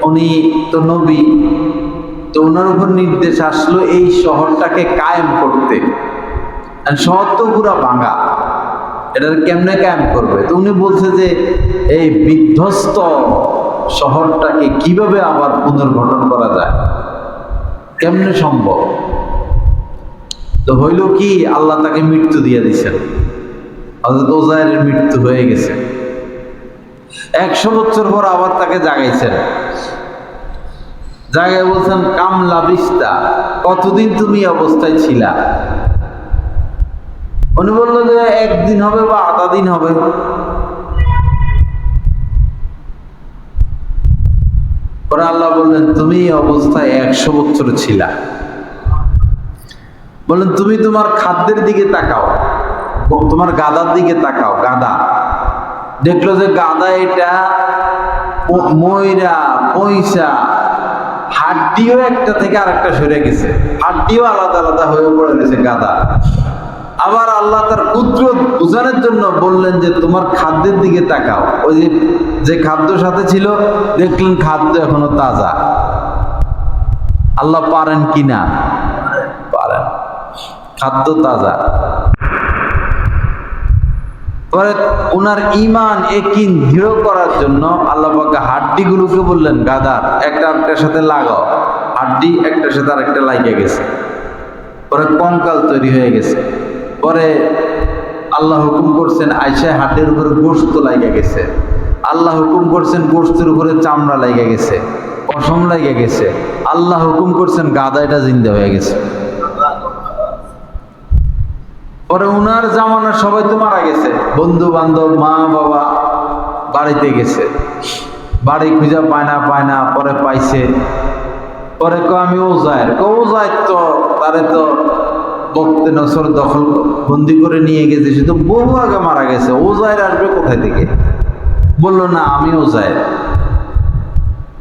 উনি তো নবী, তো ওনার উপর নির্দেশ আসলো এই শহরটাকে কায়েম করতে। শহর তো পুরা ভাঙা, এটার কেমনে কায়েম করবে? তো উনি বলছে যে এই বিধ্বস্ত শহরটাকে কিভাবে আবার পুনর্গঠন করা যায়, কেমনে সম্ভব? তো হইল কি, আল্লাহ তাকে মৃত্যু দিয়ে দিয়েছেন। হযরত ওজাইরের মৃত্যু হয়ে গেছে। 100 বছর পর আবার তাকে জাগাইছেন। জায়গায় বলছেন কাম লাবিস্তা, কতদিন তুমি অবস্থায় ছিলা? উনি বললো যে একদিন হবে বা আধা দিন হবে। পরে আল্লাহ বললেন তুমি এই অবস্থায় 100 বছর ছিলা। বললেন তুমি তোমার খাদ্যের দিকে তাকাও, তোমার গাদার দিকে তাকাও। গাদা দেখলো যে গাদা এটা ময়রা পয়সা, হাড্ডিও একটা থেকে আরেকটা সরে গেছে, হাড্ডিও আলাদা আলাদা হয়ে পড়ে গেছে গাদা। আবার আল্লাহ তার কুদরত বোঝানোর জন্য বললেন যে তোমার খাদ্যের দিকে তাকাও। ওই যে খাদ্য সাথে ছিল, দেখলেন খাদ্য এখনো তাজা। আল্লাহ পারেন কিনা? পারেন। খাদ্য তাজা। পরে ওনার ঈমান ইয়াকিন দৃঢ় করার জন্য আল্লাহ পাক হাড্ডিগুলোকে বললেন গাদার একটা একটার সাথে লাগাও। হাড্ডি একটার সাথে আরেকটা লাগিয়ে গেছে, পরে কঙ্কাল তৈরি হয়ে গেছে। পরে আল্লাহ হুকুম করছেন আয়সায় হাড্ডির উপরে গোশত লাগিয়ে গেছে। আল্লাহ হুকুম করছেন গোশতের উপরে চামড়া লাগিয়ে গেছে, পশম লাগিয়ে গেছে। আল্লাহ হুকুম করছেন গাদা এটা জিন্দা হয়ে গেছে। পরে উনার জামানার সবাই তো মারা গেছে, বন্ধু বান্ধব মা বাবা বাড়িতে গেছে, বাড়ি খুঁজা পায় না, পরে পাইছে। পরে আমি ওজায়ের তো তারে তো বক্তে নসর দখল বন্দি করে নিয়ে গেছে, সে তো বহু আগে মারা গেছে, ওজায়ের আসবে কোথায় থেকে? বললো না আমি ওজায়ের।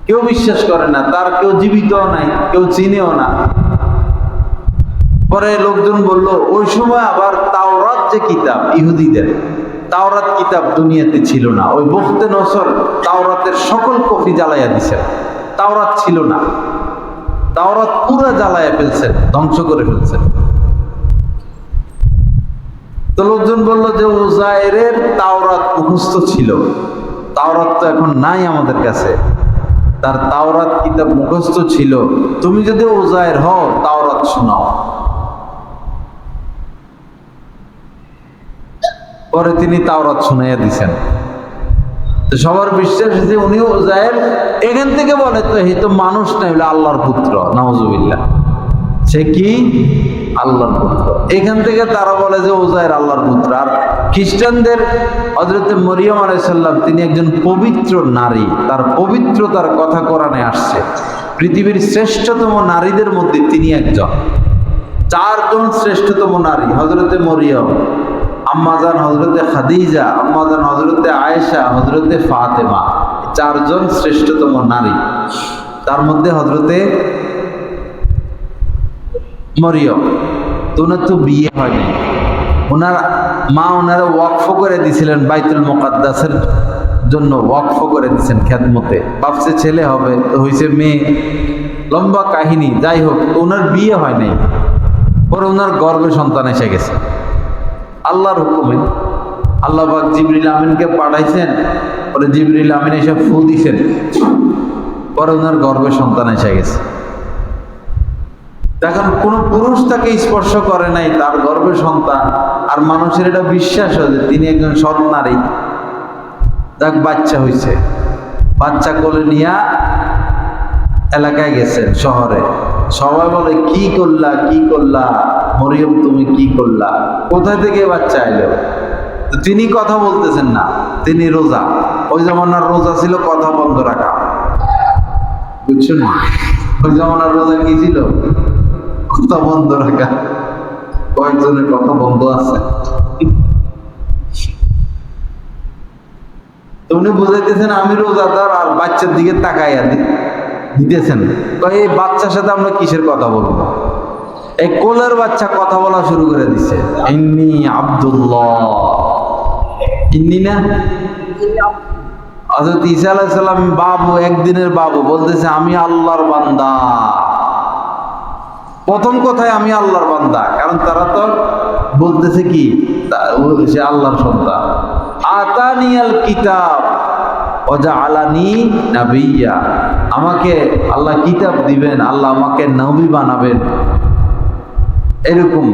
কেউ বিশ্বাস করে না, তার কেউ জীবিতও নাই, কেউ চিনেও না। পরে লোকজন বলল ওই সময় আবার তাওরাত যে কিতাব ইহুদিদের, তাওরাত কিতাব দুনিয়াতে ছিল না। ওই বখতে নসর তাওরাতের সকল কপি জ্বালাইয়া দিছেন, তাওরাত ছিল না। তাওরাত পুরা জ্বালাইয়া ফেলছেন, ধ্বংস করে ফেলছেন। তো লোকজন বলল যে উজায়েরের তাওরাত মুখস্থ ছিল, তাওরাত তো এখন নাই আমাদের কাছে, তার তাওরাত কিতাব মুখস্থ ছিল, তুমি যদি উজায়ের হও তাওরাত শোনাও। পরে তিনি তাওরাত শুনাইয়া দিছেন। তো সবার বিশ্বাস যে উনি উজায়ের। এখান থেকে বলে তো এই তো মানুষ নাই, বলে আল্লাহর পুত্র, নাউজুবিল্লাহ। সে কি আল্লাহর পুত্র। এখান থেকে তারা বলে যে উজায়ের আল্লাহর পুত্র। আর খ্রিস্টানদের হযরতে মরিয়ম আলাইহিস সালাম তিনি একজন পবিত্র নারী, তার পবিত্রতার কথা কোরআনে আসছে। পৃথিবীর শ্রেষ্ঠতম নারীদের মধ্যে তিনি একজন। 4 জন শ্রেষ্ঠতম নারী, হযরতে মরিয়ম, আম্মাজান হযরতে খাদিজা, আম্মাজান হযরতে আয়েশা, হযরতে ফাতেমা, 4 জন শ্রেষ্ঠতম নারী। তার মধ্যে হযরতে মরিয়ম, তো ওনার তো বিয়ে হয়নি। ওনার মা ওনারা ওয়াকফ করে দিয়েছিলেন, বাইতুল মুকাদ্দাসের জন্য ওয়াকফ করে দিয়েছেন খেদমতে। ভাবছে ছেলে হবে, তো হয়েছে মেয়ে। লম্বা কাহিনী, যাই হোক, ওনার বিয়ে হয় নাই। পরে ওনার গর্ভে সন্তান এসে গেছে আল্লাহর হুকুমে। আল্লাহ পাক জিবরিল আমিনকে পাঠাইছেন, পরে জিবরিল আমিন এসে ফু দিছেন, পরে ওনার গর্ভে সন্তান এসে গেছে। এখন কোন পুরুষ তাকে স্পর্শ করে নাই, তার গর্ভে সন্তান। আর মানুষের এটা বিশ্বাস যে তিনি একজন সৎ নারী। যাক, বাচ্চা হয়েছে, বাচ্চা কোলে নিয়া এলাকায় গেছেন, শহরে। সবাই বলে কি করলা মরিয়ম, তুমি কি করলা, কোথা থেকে বাচ্চা এলো? তো তিনি কথা বলতেছেন না, তিনি রোজা। ওই জামানার রোজা ছিল কথা বন্ধ রাখা, বুঝছেন? ওই জামানার রোজা কি ছিল? কথা বন্ধ রাখা। কয়েকজনের কথা বন্ধ আছে। তো উনি বুঝাইতেছেন আমি রোজাদার, আর বাচ্চার দিকে তাকাইয়া দিতেছেন। এই বাচ্চার সাথে আমরা কিসের কথা বলবো? এই কোলের বাচ্চা কথা বলা শুরু করে দিছে, ইন্নী আব্দুল্লাহ। ইন্নী না, হযরত ঈসা আলাইহিস সালাম বাবু, একদিনের বাবু, বলতেছে আমি আল্লাহর বান্দা। প্রথম কথায় আমি আল্লাহর বান্দা, কারণ তারা তো বলতেছে কি সে আল্লাহর সন্তান। আতানিয়াল কিতাব ওয়া জাআলানি নাবিয়্যা, আমাকে আল্লাহ কিতাব দিবেন, আল্লাহ আমাকে নবী বানাবেন, এরকম।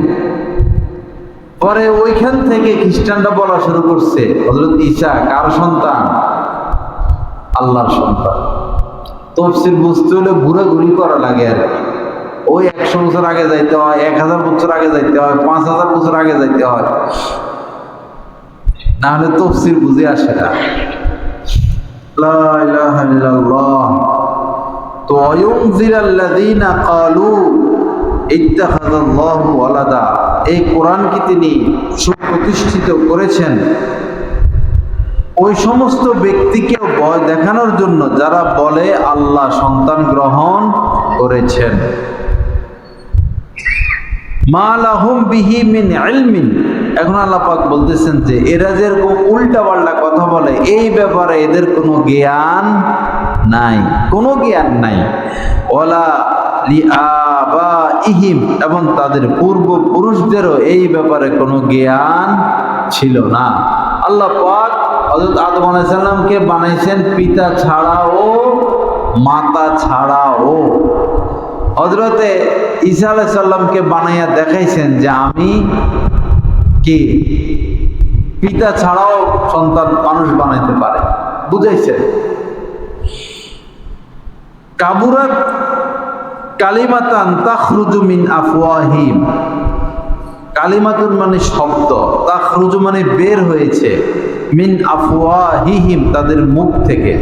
পরে ওইখান থেকে খ্রিস্টানরা বলা শুরু করছে হযরত ঈসা কার সন্তান? আল্লাহর সন্তান। তাফসীর বুঝতে হলে ঘুরাঘুরি করা লাগে আর কি। ওই 100 বছর আগে যাইতে হয়, 1000 বছর আগে যাইতে হয়, 5000 বছর আগে যাইতে হয়, না হলে তাফসীর বুঝে আসে না। লা ইলাহা ইল্লাল্লাহ। তো ওয়ায়ুনজিরাল্লাযীনা ক্বালু ইত্তাখাযাল্লাহু ওয়ালাদা, এই কোরআনকে তিনি সুপ্রতিষ্ঠিত করেছেন ওই সমস্ত ব্যক্তিকে ভয় দেখানোর জন্য যারা বলে আল্লাহ সন্তান গ্রহণ করেছেন। মা লাহুম বিহি মিন ইলমিন, এখন আল্লাহ পাক বলতেছেন যে এরা যেরকম উল্টা পাল্টা কথা বলে, এই ব্যাপারে এদের কোনো জ্ঞান নাই, কোনো জ্ঞান নাই। ওয়ালা লিআবাইহিম, এবং তাদের পূর্বপুরুষদেরও এই ব্যাপারে কোনো জ্ঞান ছিল না। আল্লাহ পাক হযরত আদম আলাইহিস সালামকে বানাইছেন পিতা ছাড়াও মাতা ছাড়াও। হযরতে ঈসা আলাইহিস সালামকে বানাইয়া দেখাইছেন যে আমি কি পিতা ছাড়াও সন্তান মানুষ বানাইতে পারে, বুঝাইছেন। কাবুরাত কালিমাতান তাখরুজু মিন আফওয়াহিম, কালিমাতুন মানে শব্দ, তাখরুজু মানে বের হয়েছে, মিন আফওয়াহিহিম তাদের মুখ থেকে।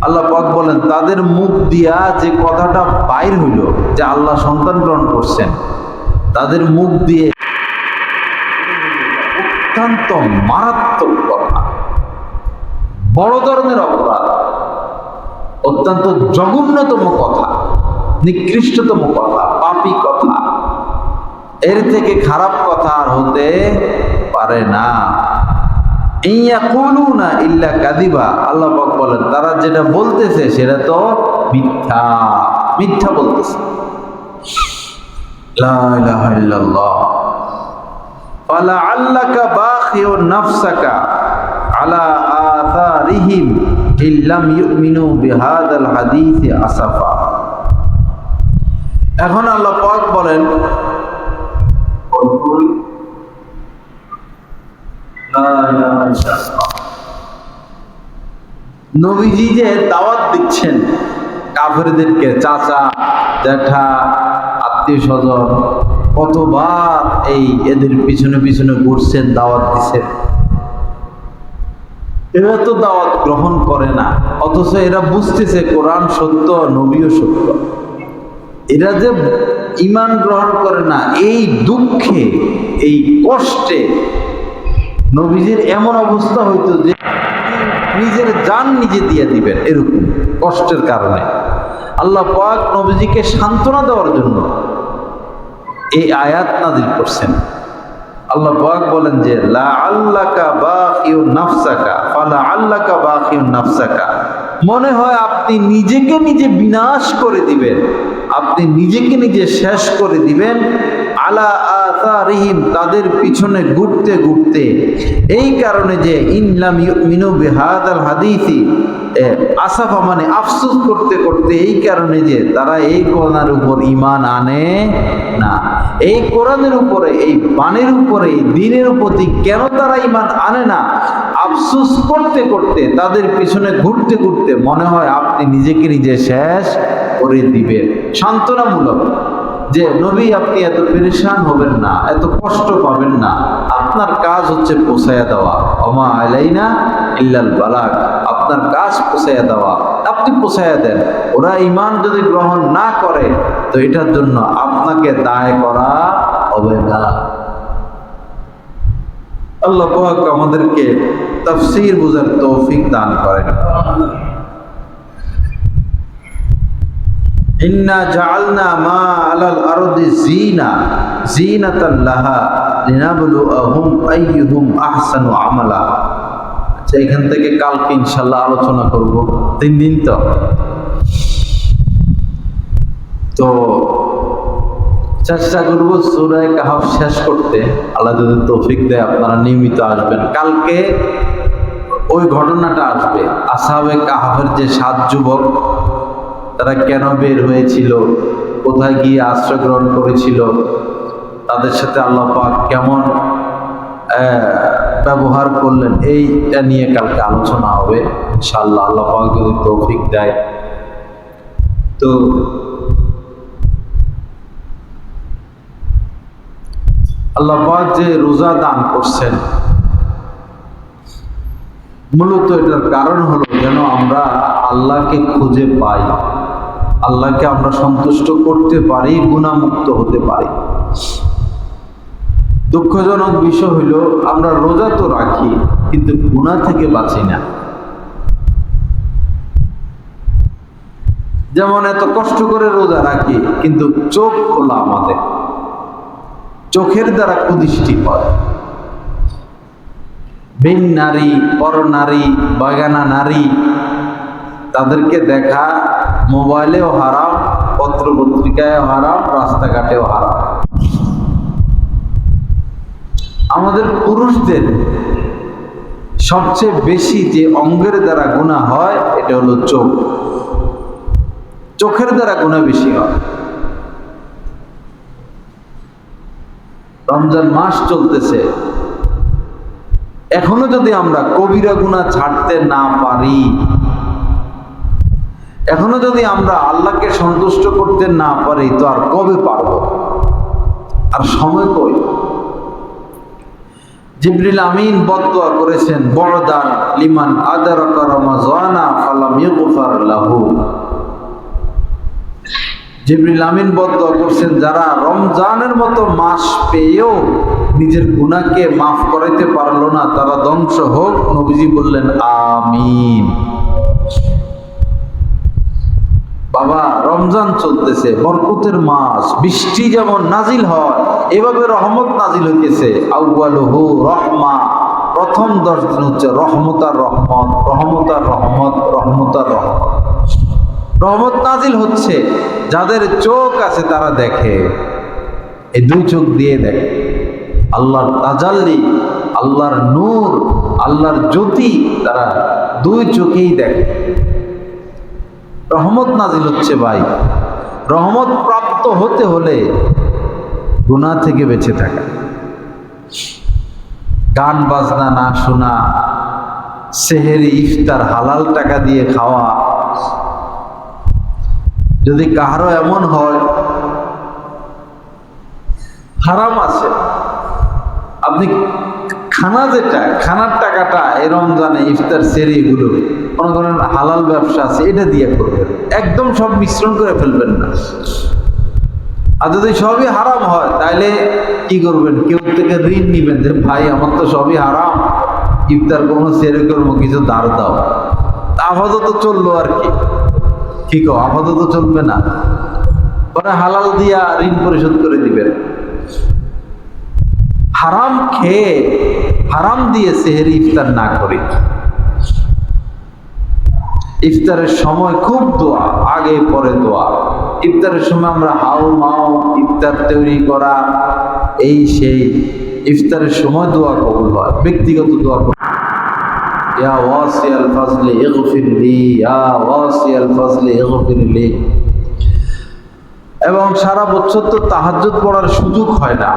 আল্লাহ পাক বলেন তাদের মুখ দিয়া যে কথাটা বাইর হইল যে আল্লাহ সন্তান গ্রহণ করছেন, তাদের মুখ দিয়ে অত্যন্ত মারাত্মক কথা, বড় ধরনের অপরাধ, অত্যন্ত জঘন্যতম কথা, নিকৃষ্টতম কথা, পাপী কথা, এর থেকে খারাপ কথা আর হতে পারে না। ইয়াকুলুনা ইল্লা কাযিবা, আল্লাহ পাক বলেন তারা যেটা বলতেছে সেটা তো মিথ্যা, মিথ্যা বলতেছে। লা ইলাহা ইল্লাল্লাহ। ফালাআল্লাকা বাখিউন নাফসাকা আলা আথারিহিম ইল্লাম ইউমিনু বিহাদাল হাদিসি আসাফা। এখন আল্লাহ পাক বলেন নবীজি যে দাওয়াত দিচ্ছেন কাফেরদেরকে, চাচা জ্যাঠা আত্মীয় স্বজন কতবার এদের পিছনে পিছনে ঘুরছেন, দাওয়াত দিচ্ছেন, এরা তো দাওয়াত গ্রহণ করে না, অথচ এরা বুঝতেছে কোরআন সত্য, নবীও সত্য। এরা যে ঈমান গ্রহণ করে না, এই দুঃখে এই কষ্টে নবীজির এমন অবস্থা হইতো যে নিজের জান নিজে দিয়ে দিবেন, এরকম কষ্টের কারণে। আল্লাহ পাক নবীজিকে সান্ত্বনা দেওয়ার জন্য এই আয়াত নাযিল করছেন। আল্লাহ পাক বলেন যে লাআল্লাকা বাখিউন নাফসাকা ফালাআল্লাকা বাখিউন নাফসাকা, মনে হয় আপনি নিজেকে নিজে বিনাশ করে দিবেন, আপনি নিজেকে নিজে শেষ করে দিবেন, আলা আথারিহিম তাদের পিছনে ঘুরতে ঘুরতে, এই কারণে যে ইনলাম ইউমিনু বিহাদাল হাদিসি আসাফা মানে আফসোস করতে করতে, এই কারণে যে তারা এই কোরআনের উপর ঈমান আনে না, এই কোরআনের উপরে, এই বাণীর উপরে, এই দ্বীনের প্রতি কেন তারা ঈমান আনে না, আফসোস করতে করতে তাদের পিছনে ঘুরতে ঘুরতে মনে হয় আপনি নিজেকে নিজে শেষ করে দিবেন। সান্ত্বনামূলক যে নবী আপনি এত পেরেশান হবেন না, এত কষ্ট পাবেন না, আপনার কাজ হচ্ছে পৌঁছায়া দেওয়া, ওমা আলাইনা ইল্লাল বালাগ, আপনার কাজ পৌঁছায়া দেওয়া, আপনি পৌঁছায়া দেন। ওরা ঈমান যদি গ্রহণ না করে তো এটার জন্য আপনাকে দায় করা হবে না। আল্লাহ পাক আমাদেরকে তাফসীর বোঝার তৌফিক দান করেন। ইন্না জাআলনা মা আলাল আরদি জিনাতান লাহা লিনাবলুহুম আইয়ুহুম আহসানু আমালা। আচ্ছা, এখান থেকে কালকে ইনশাআল্লাহ আলোচনা করব, 3 দিন তো চেষ্টা করব সূরা কাহফ শেষ করতে। আল্লাহ যদি তৌফিক দেয় আপনারা নিয়মিত আসবেন। কালকে ওই ঘটনাটা আসবে, আসহাবে কাহফের যে 7 যুবক, তারা কেন বের হয়েছিল, কোথায় গিয়ে আশ্রয় গ্রহণ করেছিল, তাদের সাথে আল্লাহ পাক কেমন ব্যবহার করলেন, এইটা নিয়ে কালকে আলোচনা হবে ইনশাআল্লাহ, আল্লাহ পাক যদি তৌফিক দেয়। তো আল্লাহ পাক যে রোজা দান করছেন, মূলত এটার কারণ হলো যেন আমরা আল্লাহকে খুঁজে পাই, আল্লাহকে আমরা সন্তুষ্ট করতে পারি, গুনাহমুক্ত হতে পারি। দুঃখজনক বিষয় হইল আমরা রোজা তো রাখি কিন্তু গুনাহ থেকে বাঁচি না। যেমন এত কষ্ট করে রোজা রাখি কিন্তু চোখ খোলা, আমাদের চোখের দ্বারা কুদৃষ্টি হয়, ভিন নারী, পর নারী, বাগানা নারী, তাদেরকে দেখা মোবাইলেও হারাম, পত্র পত্রিকায় হারাম, রাস্তাঘাটেও হারাম। আমাদের পুরুষদের সবচেয়ে বেশি যে অঙ্গের দ্বারা গুনাহ হয় এটা হলো চোখ। চোখের দ্বারা গুনাহ বেশি হয়। রমজান মাস চলতেছে, এখনো যদি আমরা কবিরা গুনাহ ছাড়তে না পারি, এখনো যদি আমরা আল্লাহকে সন্তুষ্ট করতে না পারি, তো আর কবে পারব? আর সময় কই? জিবরিল আমিন বদদুয়া করেছেন, বড়দান লিমান আদারাকা রমাযানা ফালাম ইগফার লাহু। জিবরিল আমিন বদদুয়া করছেন, যারা রমজানের মতো মাস পেয়েও নিজের গুনাহকে মাফ করাইতে পারলো না, তারা ধ্বংস হোক। নবীজি বললেন আমিন। বাবা, রমজান চলতেছে, বরকতের মাস, বৃষ্টি যেমন নাজিল হয় এভাবে রহমত নাজিল হইতেছে। আউয়ালুহু রহমা, প্রথম 10 দিন হচ্ছে রহমত আর রহমত, রহমত আর রহমত, রহমত আর রহমত। রহমত নাজিল হচ্ছে, যাদের চোখ আছে তারা দেখে, এই দুই চোখ দিয়ে দেখে। আল্লাহর তাজাল্লি, আল্লাহর নূর, আল্লাহর জ্যোতি তারা দুই চোখেই দেখে। রহমত নাজিল হচ্ছে ভাই। রহমত প্রাপ্ত হতে হলে গুনাহ থেকে বেঁচে থাকা, গান বাজনা না শোনা, সেহেরি ইফতার হালাল টাকা দিয়ে খাওয়া। যদি কাহারও এমন হয় হারাম আছে, আপনি খানা যেটা, খানার টাকাটা এই রমজানে ইফতার সেরি এগুলো মনে করেন হালাল ব্যবসা আছে, এটা দিয়ে করবেন, একদম সব মিশ্রণ করে ফেলবেন না। আর যদি সবই হারাম হয় তাহলে কি করবেন? কেউ থেকে ঋণ নিবেন, যে ভাই আমার তো সবই হারাম, ইফতার কোনো সেরে করবো, কিছু ধার দাও। আপাতত চললো আর কি, কি কো, আপাতত চলবে না, পরে হালাল দিয়া ঋণ পরিশোধ করে দিবেন। হারাম খেয়ে হারাম দিয়ে সেহেরি ইফতার না করি। ইফতারের সময় খুব দোয়া, আগে পরে দোয়া। ইফতারের সময় আমরা হাউ মাও, ইফতার তৈরি করা, এই সেই, ইফতারের সময় দোয়া কবুল হয়। ব্যক্তিগত দোয়া কবুল, ইয়া ওয়াসিয়াল ফাজলি ইগফিরলি, ইয়া ওয়াসিয়াল ফাজলি ইগফিরলি। এবং সারা বছর তো তাহাজ্জুদ পড়ার সুযোগ হয় না,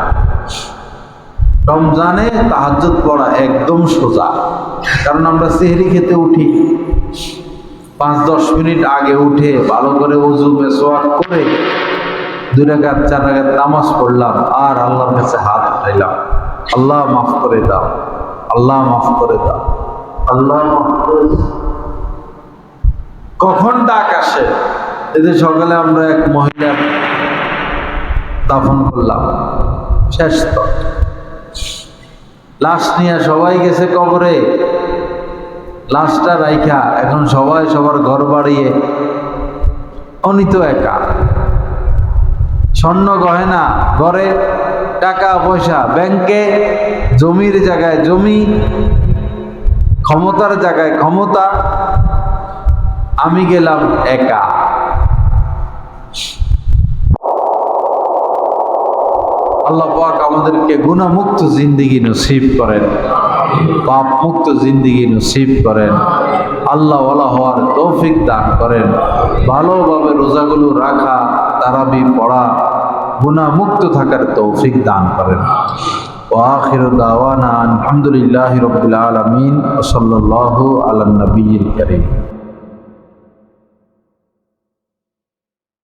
রমজানে তাহাজ্জুদ পড়া একদম সোজা। কারণ আমরা সেহরি খেতে উঠি, 5-10 মিনিট আগে উঠে ভালো করে ওযু মেসওয়াক করে 2 রাকাত 4 রাকাত নামাজ পড়লাম, আর আল্লাহর কাছে হাত উঠাইলাম, আল্লাহ মাফ করে দাও, আল্লাহ মাফ করে দাও, আল্লাহ মাফ করে দাও। কখন ডাক আসে? এদের সকালে আমরা এক মহিলা দাফন করলাম, শেষ তো, লাশ নিয়ে সবাই গেছে কবরে, লাশটা রাইখা এখন সবাই সবার ঘর বাড়িয়ে, উনি তো একা। স্বর্ণ গয়না ঘরে, টাকা পয়সা ব্যাংকে, জমির জায়গায় জমি, ক্ষমতার জায়গায় ক্ষমতা, আমি গেলাম একা। আল্লাহ পাক আমাদেরকে গুনাহমুক্ত জিন্দেগি নসিব করেন, পাপ মুক্ত জিন্দেগি নসিব করেন, আল্লাহ ওয়ালা হওয়ার তৌফিক দান করেন, ভালোভাবে রোজাগুলো রাখা, তারাবি পড়া, গুনাহমুক্ত থাকার তৌফিক দান করেন। ওয়া আখিরু দাওয়ানা আলহামদুলিল্লাহি রাব্বিল আলামিন ওয়া সাল্লাল্লাহু আলা নবিয়্যিল কারীম।